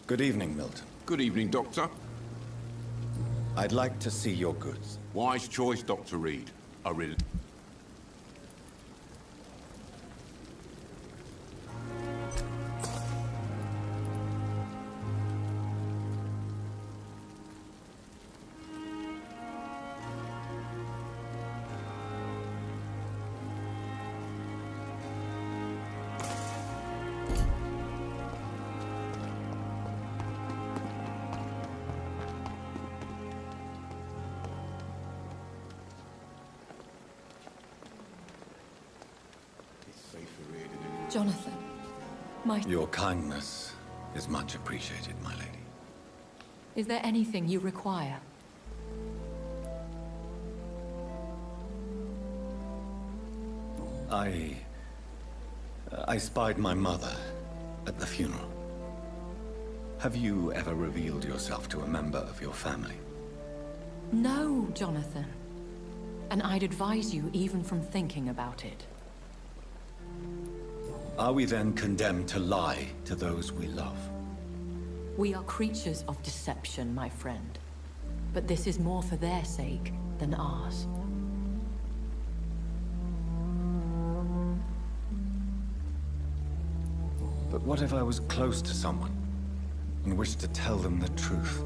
Good evening, Milton. Good evening, Doctor. I'd like to see your goods. Wise choice, Dr. Reed. I really... Jonathan, Your kindness is much appreciated, my lady. is there anything you require? I spied my mother at the funeral. Have you ever revealed yourself to a member of your family? No, Jonathan. And I'd advise you even from thinking about it. Are we then condemned to lie to those we love? We are creatures of deception, my friend. But this is more for their sake than ours. But what if I was close to someone and wished to tell them the truth?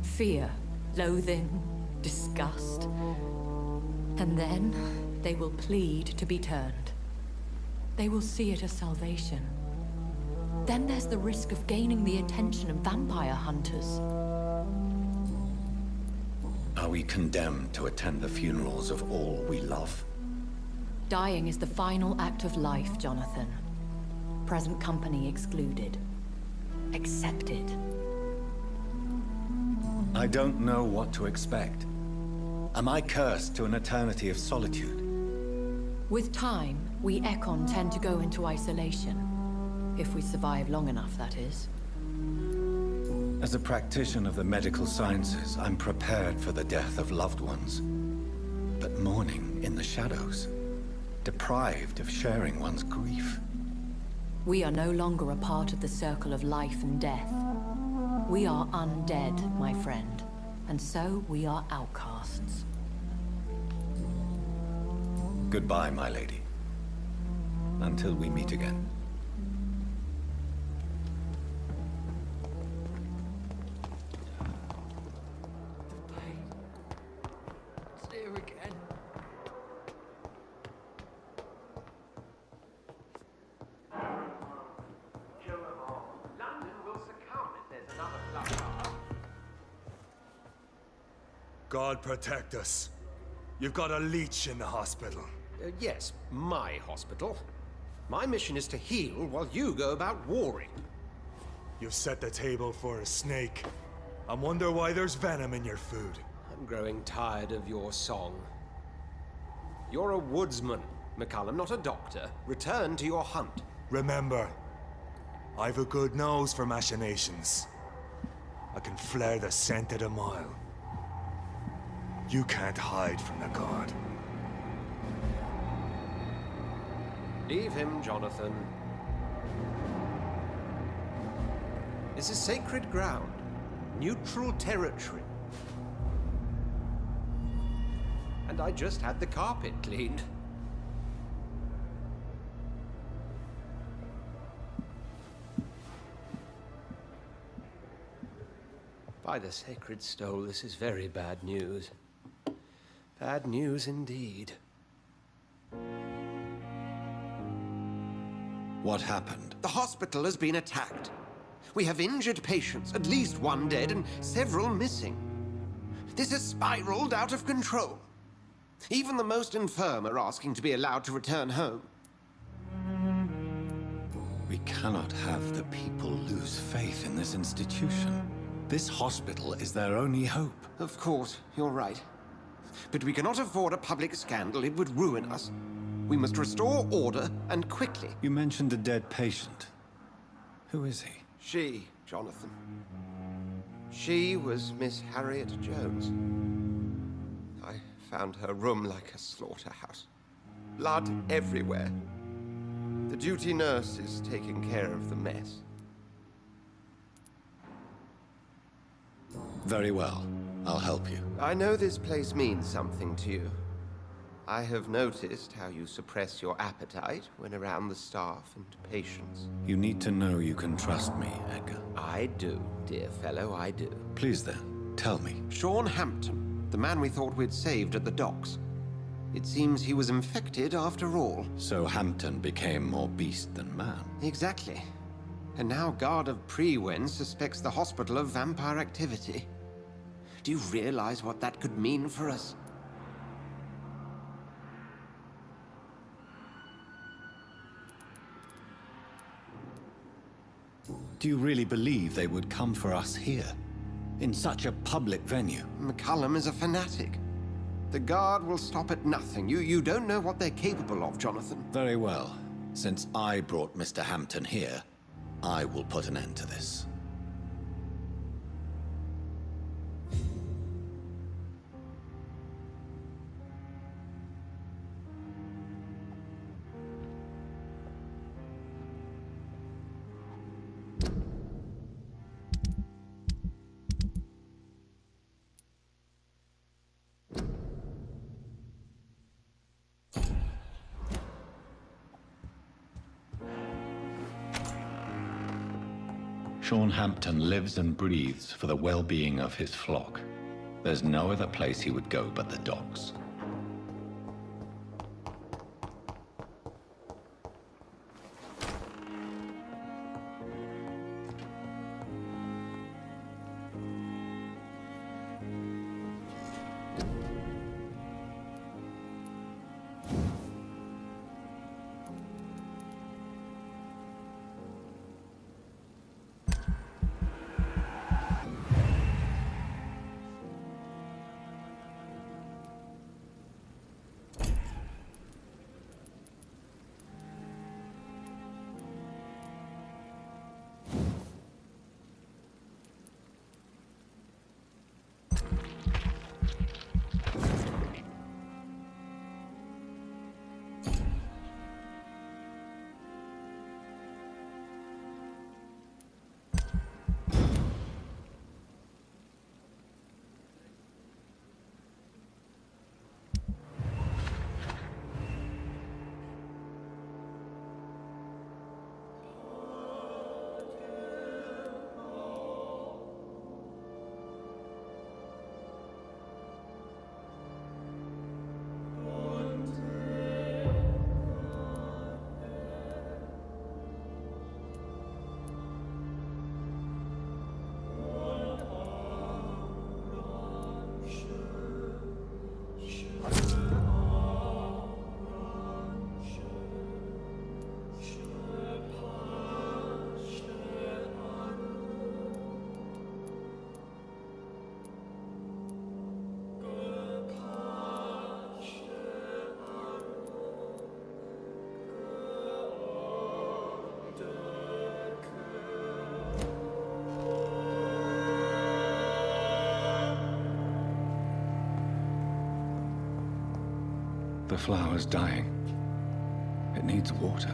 Fear, loathing, disgust. And then they will plead to be turned. They will see it as salvation. Then there's the risk of gaining the attention of vampire hunters. Are we condemned to attend the funerals of all we love? Dying is the final act of life, Jonathan. Present company excluded. Accepted. I don't know what to expect. Am I cursed to an eternity of solitude? With time, we Ekon tend to go into isolation. If we survive long enough, that is. As a practitioner of the medical sciences, I'm prepared for the death of loved ones. But mourning in the shadows, deprived of sharing one's grief. We are no longer a part of the circle of life and death. We are undead, my friend. And so we are outcasts. Goodbye, my lady. Until we meet again. The pain. It's here again. Kill them all. London will succumb if there's another bloodbath. God protect us. You've got a leech in the hospital. Yes, my hospital. My mission is to heal while you go about warring. You've set the table for a snake. I wonder why there's venom in your food. I'm growing tired of your song. You're a woodsman, McCullum, not a doctor. Return to your hunt. Remember, I've a good nose for machinations. I can flare the scent at a mile. You can't hide from the god. Leave him, Jonathan. This is sacred ground. Neutral territory. And I just had the carpet cleaned. By the sacred stole, this is very bad news. Bad news indeed. What happened? The hospital has been attacked. We have injured patients, at least one dead and several missing. This has spiraled out of control. Even the most infirm are asking to be allowed to return home. We cannot have the people lose faith in this institution. This hospital is their only hope. Of course, you're right. But we cannot afford a public scandal. It would ruin us. We must restore order, and quickly. You mentioned a dead patient. Who is he? She, Jonathan. She was Miss Harriet Jones. I found her room like a slaughterhouse. Blood everywhere. The duty nurse is taking care of the mess. Very well. I'll help you. I know this place means something to you. I have noticed how you suppress your appetite when around the staff and patients. You need to know you can trust me, Edgar. I do, dear fellow, I do. Please then, tell me. Sean Hampton, the man we thought we'd saved at the docks. It seems he was infected after all. So Hampton became more beast than man. Exactly. And now Guard of Prewen suspects the hospital of vampire activity. Do you realize what that could mean for us? Do you really believe they would come for us here? In such a public venue? McCullum is a fanatic. The Guard will stop at nothing. You don't know what they're capable of, Jonathan. Very well. Since I brought Mr. Hampton here, I will put an end to this. Sean Hampton lives and breathes for the well-being of his flock. There's no other place he would go but the docks. The flower's dying. It needs water.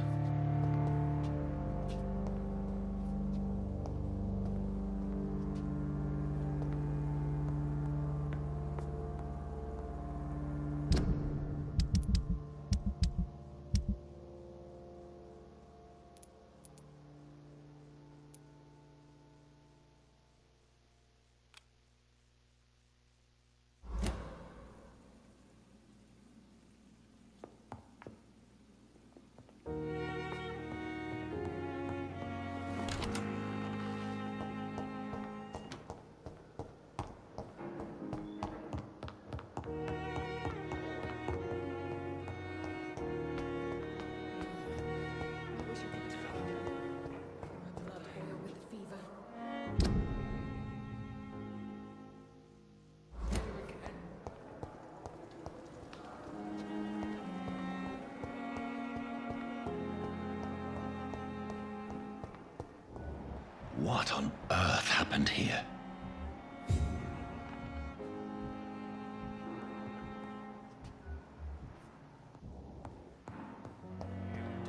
What on earth happened here?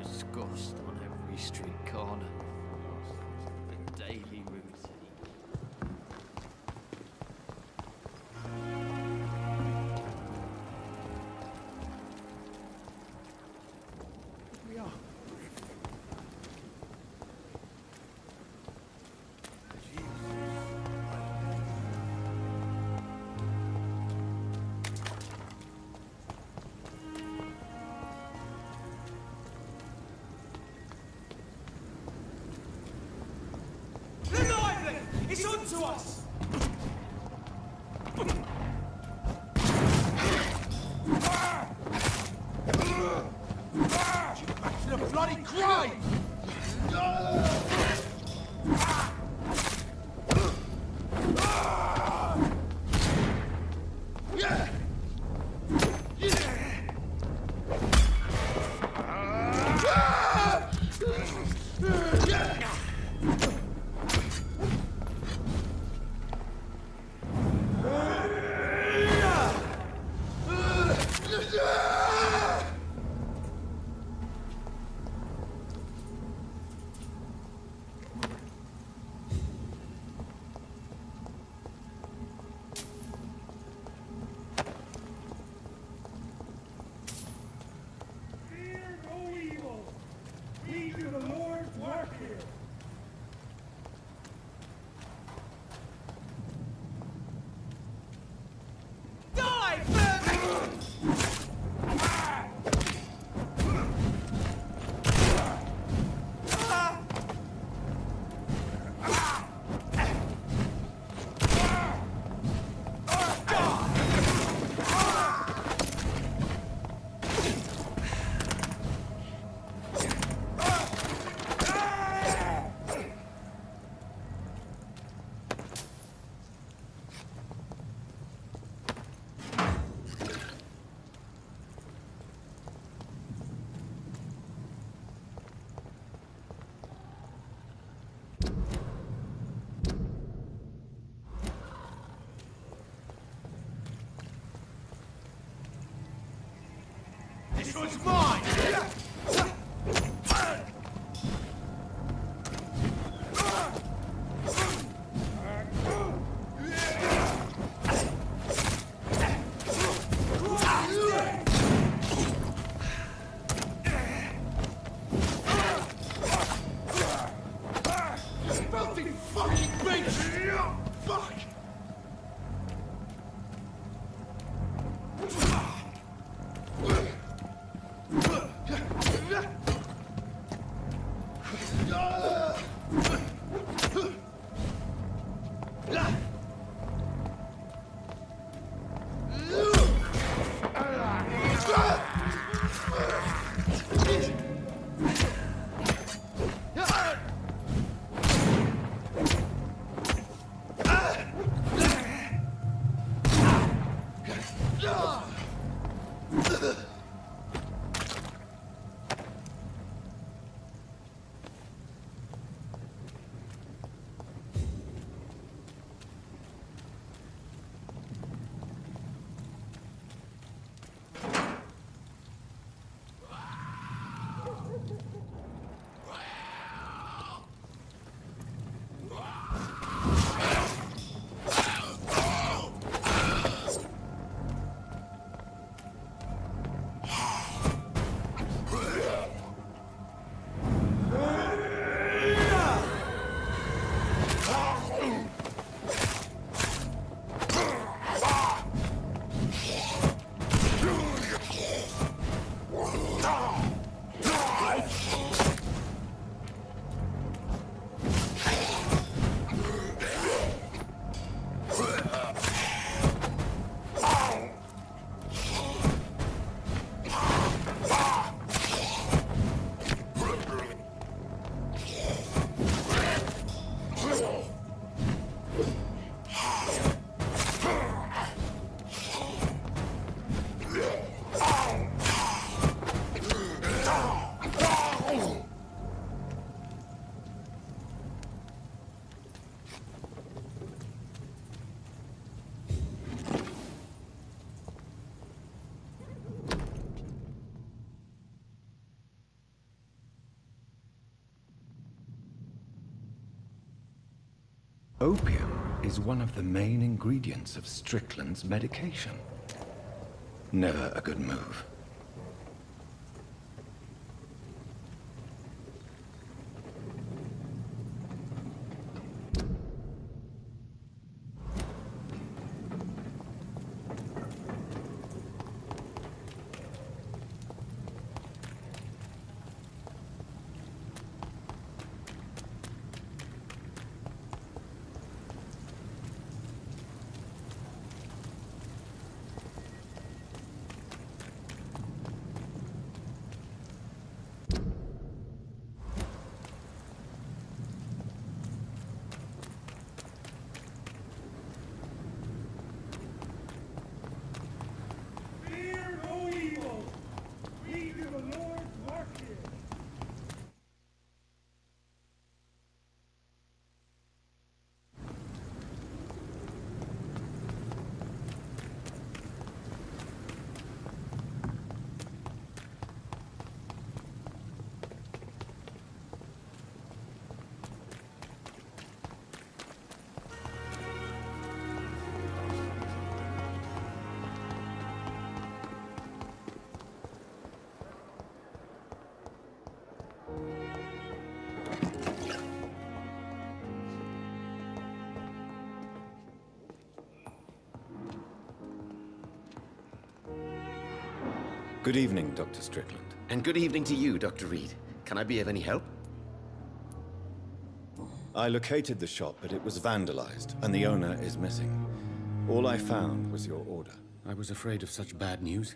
Disgust on every street corner. The daily routine. us! Back to the bloody crime! This one's mine! Filthy fucking bitch! Fuck! Opium is one of the main ingredients of Strickland's medication. Never a good move. Good evening, Dr. Strickland. And good evening to you, Dr. Reed. Can I be of any help? I located the shop, but it was vandalized, and the owner is missing. All I found was your order. I was afraid of such bad news.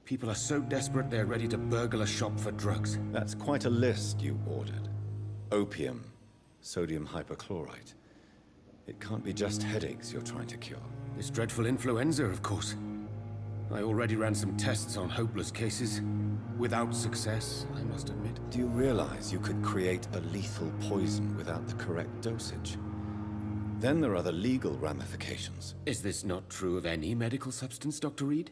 People are so desperate they're ready to burgle a shop for drugs. That's quite a list you ordered. Opium, sodium hypochlorite. It can't be just headaches you're trying to cure. This dreadful influenza, of course. I already ran some tests on hopeless cases. Without success, I must admit. Do you realize you could create a lethal poison without the correct dosage? Then there are the legal ramifications. Is this not true of any medical substance, Dr. Reed?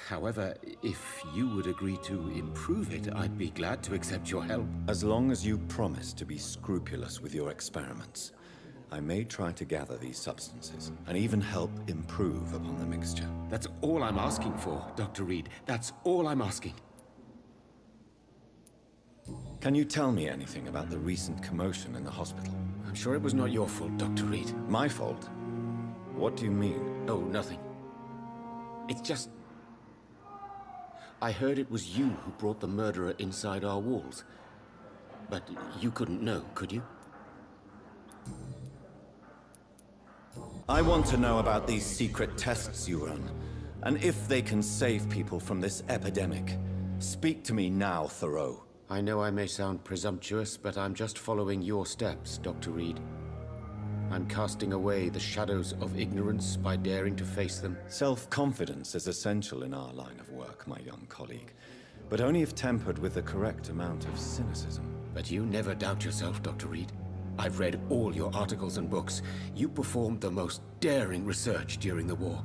However, if you would agree to improve it, I'd be glad to accept your help. As long as you promise to be scrupulous with your experiments, I may try to gather these substances, and even help improve upon the mixture. That's all I'm asking for, Dr. Reed. That's all I'm asking. Can you tell me anything about the recent commotion in the hospital? I'm sure it was not your fault, Dr. Reed. My fault? What do you mean? Oh, nothing. It's just... I heard it was you who brought the murderer inside our walls. But you couldn't know, could you? I want to know about these secret tests you run, and if they can save people from this epidemic. Speak to me now, Thoreau. I know I may sound presumptuous, but I'm just following your steps, Dr. Reed. I'm casting away the shadows of ignorance by daring to face them. Self-confidence is essential in our line of work, my young colleague, but only if tempered with the correct amount of cynicism. But you never doubt yourself, Dr. Reed. I've read all your articles and books. You performed the most daring research during the war.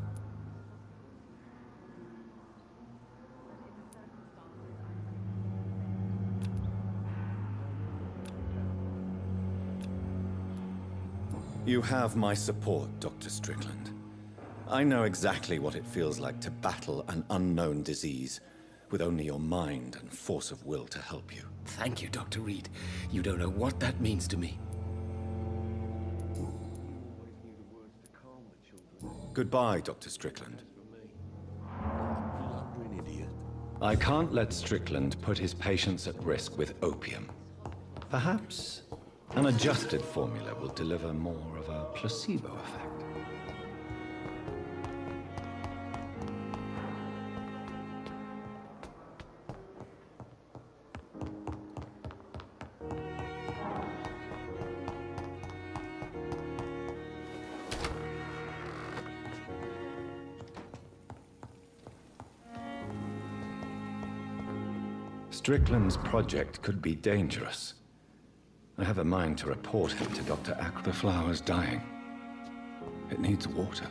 You have my support, Dr. Strickland. I know exactly what it feels like to battle an unknown disease with only your mind and force of will to help you. Thank you, Dr. Reed. You don't know what that means to me. Goodbye, Dr. Strickland. I can't let Strickland put his patients at risk with opium. Perhaps an adjusted formula will deliver more of a placebo effect. Strickland's project could be dangerous. I have a mind to report him to Dr. Ack. The flower's dying. It needs water.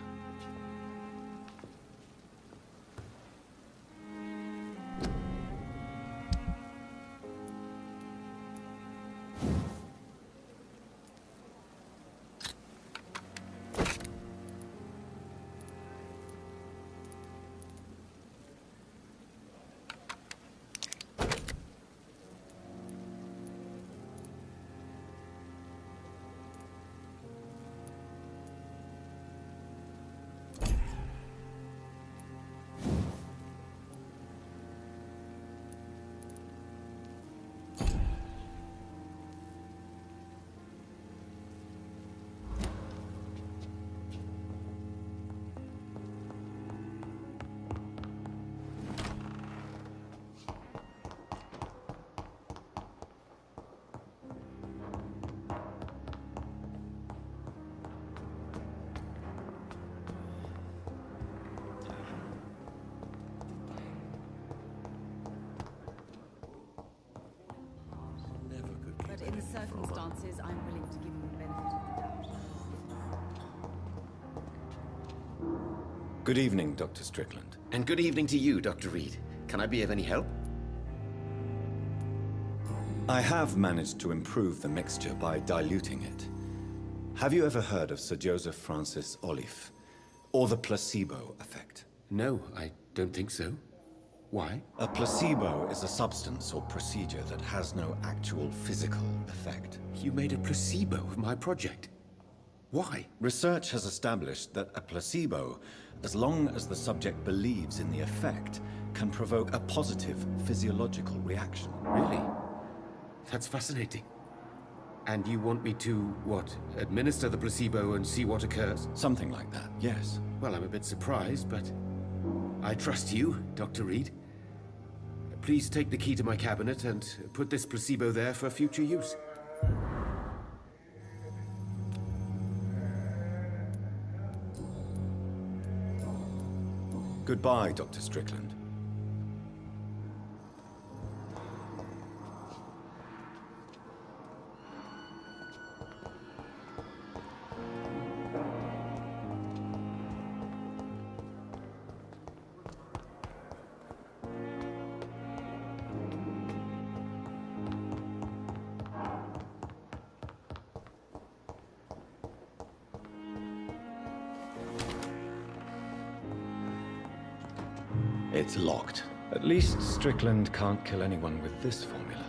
But in the circumstances, I'm willing to give you the benefit of the doubt. Good evening, Dr. Strickland. And good evening to you, Dr. Reed. Can I be of any help? I have managed to improve the mixture by diluting it. Have you ever heard of Sir Joseph Francis Olive, or the placebo effect? No, I don't think so. Why? A placebo is a substance or procedure that has no actual physical effect. You made a placebo of my project. Why? Research has established that a placebo, as long as the subject believes in the effect, can provoke a positive physiological reaction. Really? That's fascinating. And you want me to, what, administer the placebo and see what occurs? Something like that, yes. Well, I'm a bit surprised, but I trust you, Dr. Reed. Please take the key to my cabinet and put this placebo there for future use. Goodbye, Dr. Strickland. It's locked. At least Strickland can't kill anyone with this formula.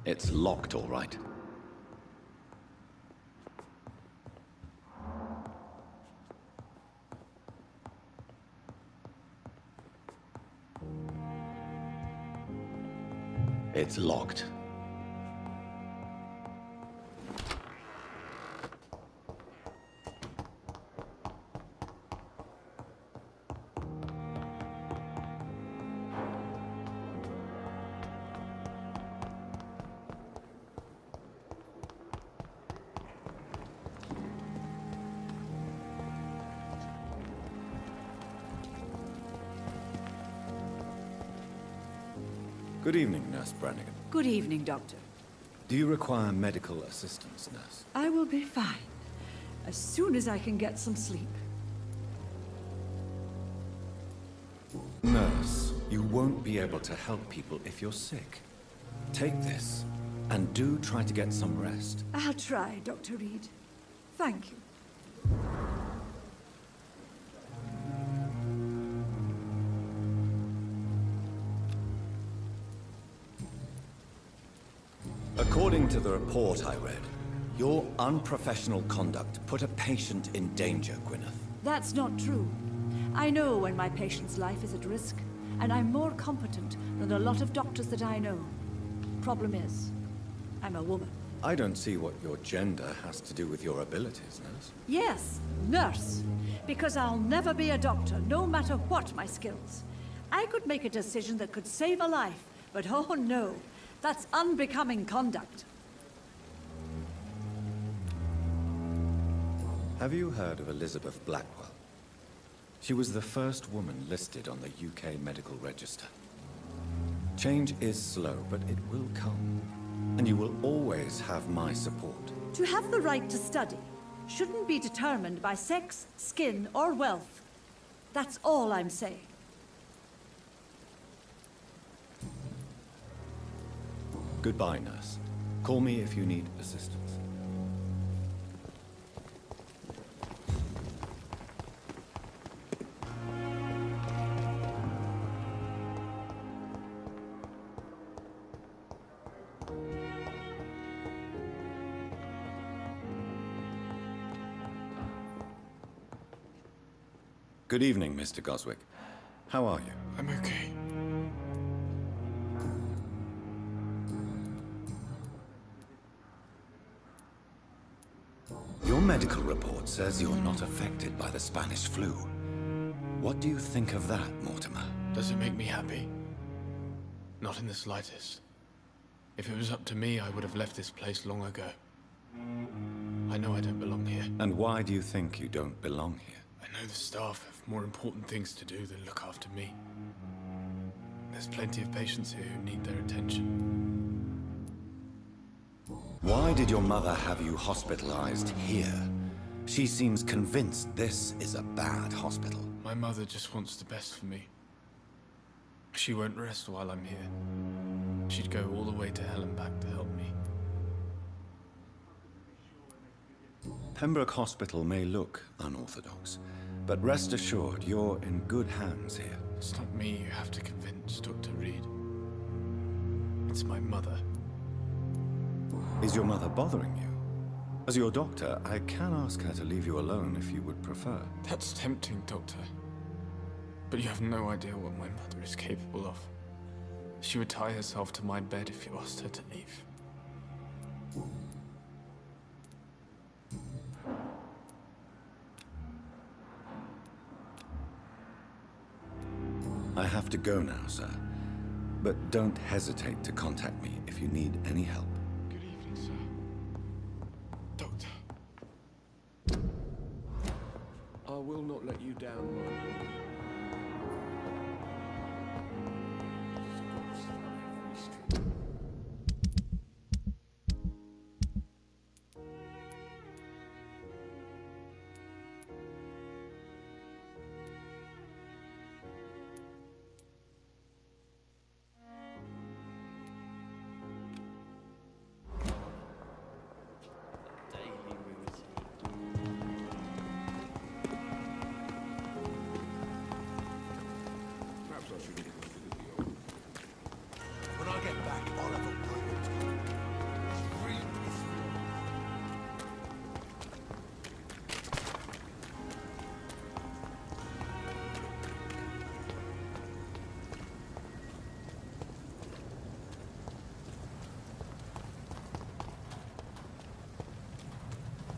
It's locked, all right. It's locked. Good evening, Nurse Brannigan. Good evening, Doctor. Do you require medical assistance, Nurse? I will be fine, as soon as I can get some sleep. Nurse, you won't be able to help people if you're sick. Take this, and do try to get some rest. I'll try, Dr. Reed. Thank you. According to the report I read, your unprofessional conduct put a patient in danger, Gwyneth. That's not true. I know when my patient's life is at risk, and I'm more competent than a lot of doctors that I know. Problem is, I'm a woman. I don't see what your gender has to do with your abilities, Nurse. Yes, nurse. Because I'll never be a doctor, no matter what my skills. I could make a decision that could save a life, but oh no, that's unbecoming conduct. Have you heard of Elizabeth Blackwell? She was the first woman listed on the UK Medical Register. Change is slow, but it will come. And you will always have my support. To have the right to study shouldn't be determined by sex, skin, or wealth. That's all I'm saying. Goodbye, Nurse. Call me if you need assistance. Good evening, Mr. Goswick. How are you? I'm okay. Your medical report says you're not affected by the Spanish flu. What do you think of that, Mortimer? Does it make me happy? Not in the slightest. If it was up to me, I would have left this place long ago. I know I don't belong here. And why do you think you don't belong here? I know the staff have more important things to do than look after me. There's plenty of patients here who need their attention. Why did your mother have you hospitalized here? She seems convinced this is a bad hospital. My mother just wants the best for me. She won't rest while I'm here. She'd go all the way to hell and back to help me. Pembroke Hospital may look unorthodox, but rest assured you're in good hands here. It's not me you have to convince, Dr. Reed. It's my mother. Is your mother bothering you? As your doctor, I can ask her to leave you alone if you would prefer. That's tempting, Doctor. But you have no idea what my mother is capable of. She would tie herself to my bed if you asked her to leave. I have to go now, sir. But don't hesitate to contact me if you need any help. Good evening, sir. Doctor. I will not let you down, my lord. Perhaps I should look at the old. When I get back, I'll have a word with you. Free is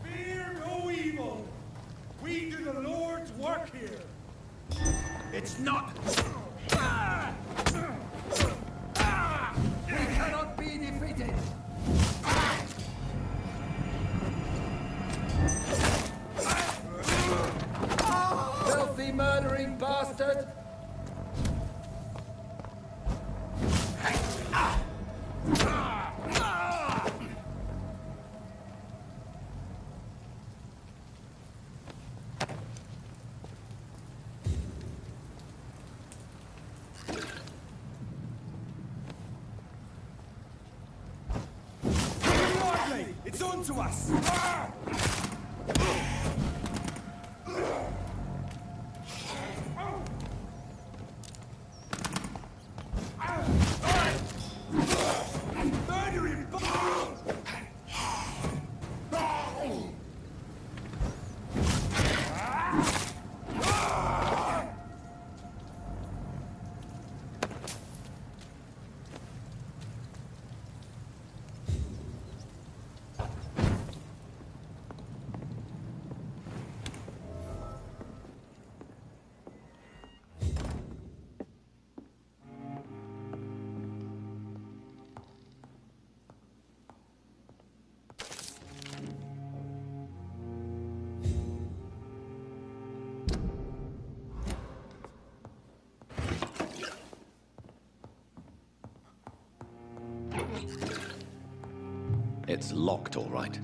Fear no evil. We do the Lord's work here. It's not. We cannot be defeated. Filthy murdering bastard! It's on to us! Murder him! It's locked, all right.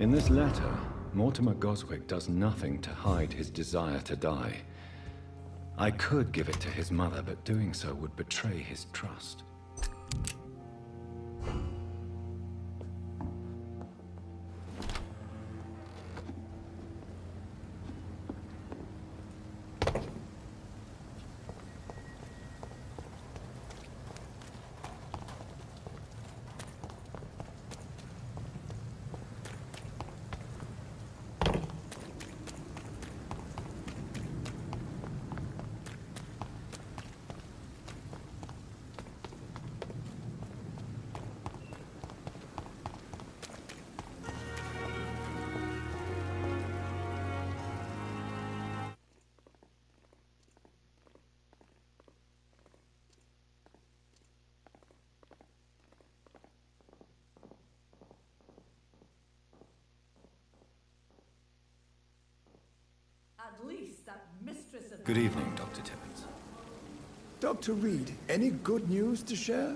In this letter, Mortimer Goswick does nothing to hide his desire to die. I could give it to his mother, but doing so would betray his trust. mistress of... Good evening, Dr. Tippett. Dr. Reed, any good news to share?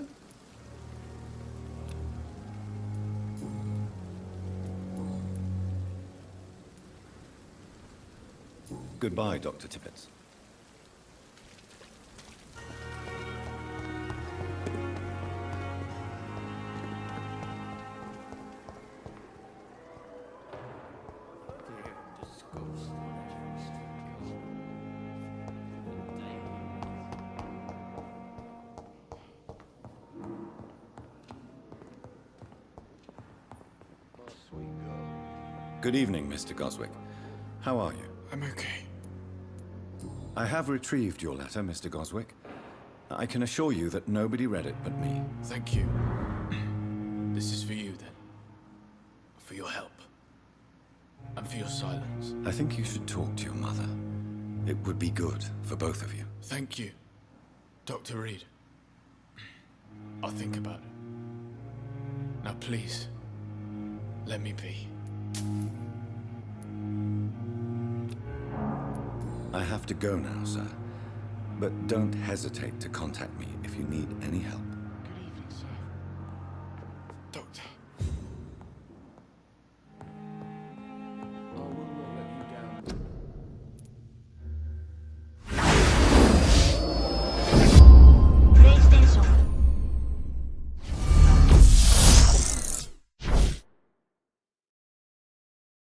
Goodbye, Dr. Tippett. Good evening, Mr. Goswick. How are you? I'm okay. I have retrieved your letter, Mr. Goswick. I can assure you that nobody read it but me. Thank you. This is for you, then. For your help. And for your silence. I think you should talk to your mother. It would be good for both of you. Thank you, Dr. Reed. I'll think about it. Now, please, let me be. I have to go now, sir. But don't hesitate to contact me if you need any help.